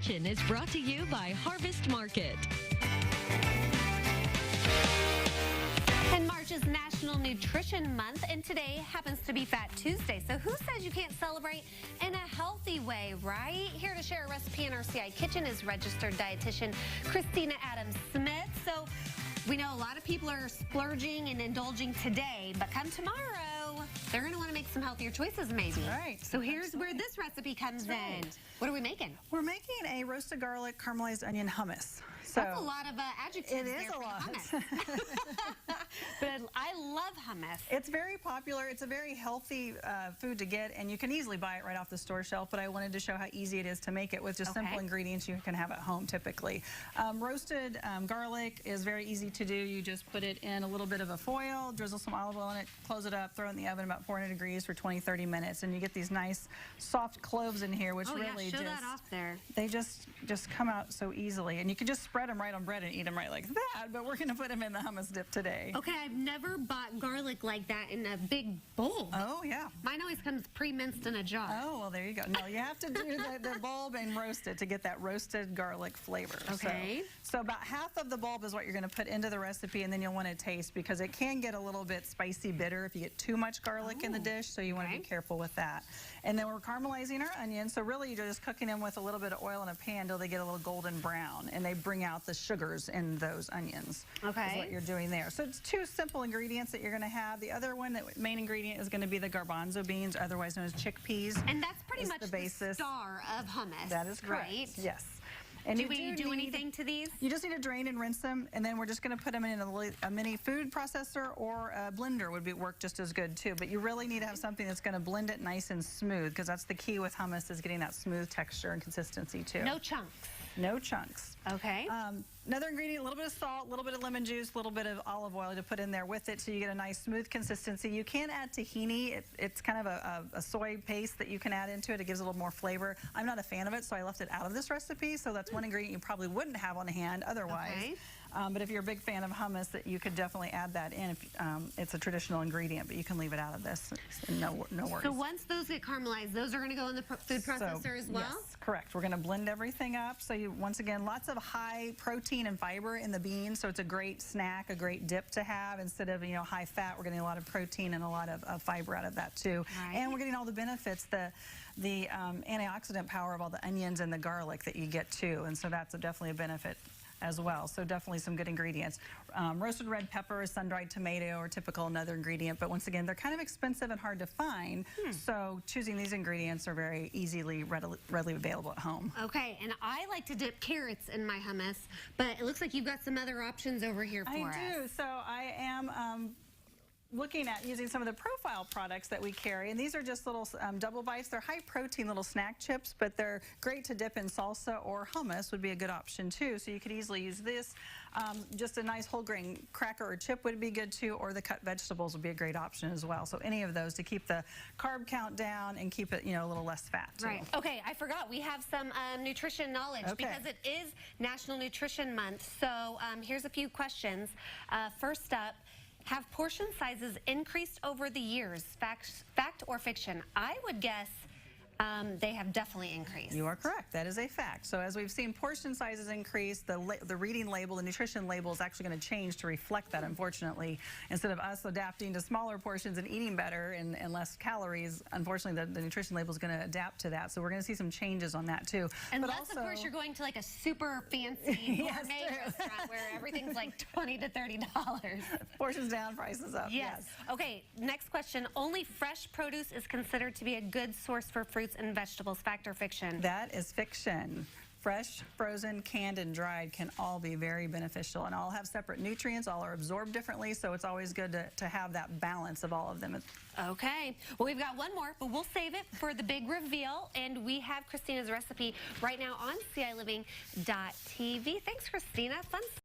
Kitchen is brought to you by Harvest Market. And March is National Nutrition Month, and today happens to be Fat Tuesday. So who says you can't celebrate in a healthy way, right? Here to share a recipe in our CI Kitchen is registered dietitian Kristina Adams. So we know a lot of people are splurging and indulging today, but come tomorrow, they're going to want to make some healthier choices maybe. Right. So here's where this recipe comes in. What are we making? We're making a roasted garlic caramelized onion hummus. So that's a lot of adjectives. It is a lot. Hummus. But I love hummus. It's very popular. It's a very healthy food to get, and you can easily buy it right off the store shelf, but I wanted to show how easy it is to make it with just simple ingredients you can have at home typically. Roasted garlic is very easy to do. You just put it in a little bit of a foil, drizzle some olive oil in it, close it up, throw it in the oven about 400 degrees for 20-30 minutes, and you get these nice soft cloves in here, which really show that off there. They just come out so easily, and you can just spread them right on bread and eat them right like that, but we're going to put them in the hummus dip today. Okay, I've never bought garlic like that in a big bowl. Oh, yeah. Mine always comes pre-minced in a jar. Oh, well, there you go. No, you have to do the bulb and roast it to get that roasted garlic flavor. Okay. So about half of the bulb is what you're going to put into the recipe, and then you'll want to taste because it can get a little bit spicy bitter if you get too much garlic in the dish, so you want to be careful with that. And then we're caramelizing our onions, so really you're just cooking them with a little bit of oil in a pan until they get a little golden brown, and they bring out the sugars in those onions. Okay. Is what you're doing there. So it's two simple ingredients that you're going to have. The other one, that main ingredient, is going to be the garbanzo beans, otherwise known as chickpeas. And that's pretty much the basis. Star of hummus. That is correct. Right? Yes. And do we do anything to these? You just need to drain and rinse them, and then we're just going to put them in a mini food processor, or a blender would work just as good too. But you really need to have something that's going to blend it nice and smooth, because that's the key with hummus, is getting that smooth texture and consistency too. No chunks. No chunks. Okay. Another ingredient, a little bit of salt, a little bit of lemon juice, a little bit of olive oil to put in there with it so you get a nice smooth consistency. You can add tahini. It's kind of a soy paste that you can add into it. It gives a little more flavor. I'm not a fan of it, so I left it out of this recipe. So that's one ingredient you probably wouldn't have on hand otherwise. Okay. But if you're a big fan of hummus, that you could definitely add that in. It's a traditional ingredient, but you can leave it out of this. No worries. So once those get caramelized, those are going to go in the food processor as well? Yes, correct. We're going to blend everything up. So you, once again, lots of high protein and fiber in the beans. So it's a great snack, a great dip to have. Instead of high fat, we're getting a lot of protein and a lot of fiber out of that too. Right. And we're getting all the benefits, the antioxidant power of all the onions and the garlic that you get too. And so that's definitely a benefit as well. So definitely some good ingredients. Roasted red pepper, sun-dried tomato are typical, another ingredient, but once again, they're kind of expensive and hard to find. So choosing these ingredients are very easily, readily available at home. Okay, and I like to dip carrots in my hummus, but it looks like you've got some other options over here for us. I do. So I am looking at using some of the profile products that we carry, and these are just little double bites. They're high protein little snack chips, but they're great to dip in salsa, or hummus would be a good option too. So you could easily use this. Just a nice whole grain cracker or chip would be good too, or the cut vegetables would be a great option as well. So any of those to keep the carb count down and keep it a little less fat too. Right. Okay, I forgot we have some nutrition knowledge because it is National Nutrition Month. So here's a few questions. First up, have portion sizes increased over the years? Fact or fiction? I would guess they have definitely increased. You are correct. That is a fact. So as we've seen portion sizes increase, the reading label, the nutrition label is actually going to change to reflect that, unfortunately. Instead of us adapting to smaller portions and eating better and less calories, unfortunately the nutrition label is going to adapt to that. So we're going to see some changes on that too. Unless, of course, you're going to like a super fancy gourmet restaurant where everything's like $20 to $30. Portions down, prices up. Yes. Okay, next question. Only fresh produce is considered to be a good source for fruits and vegetables. Fact or fiction? That is fiction. Fresh, frozen, canned, and dried can all be very beneficial, and all have separate nutrients. All are absorbed differently, so it's always good to have that balance of all of them. Okay. Well, we've got one more, but we'll save it for the big reveal, and we have Kristina's recipe right now on ciLiving.tv. Thanks, Kristina. Fun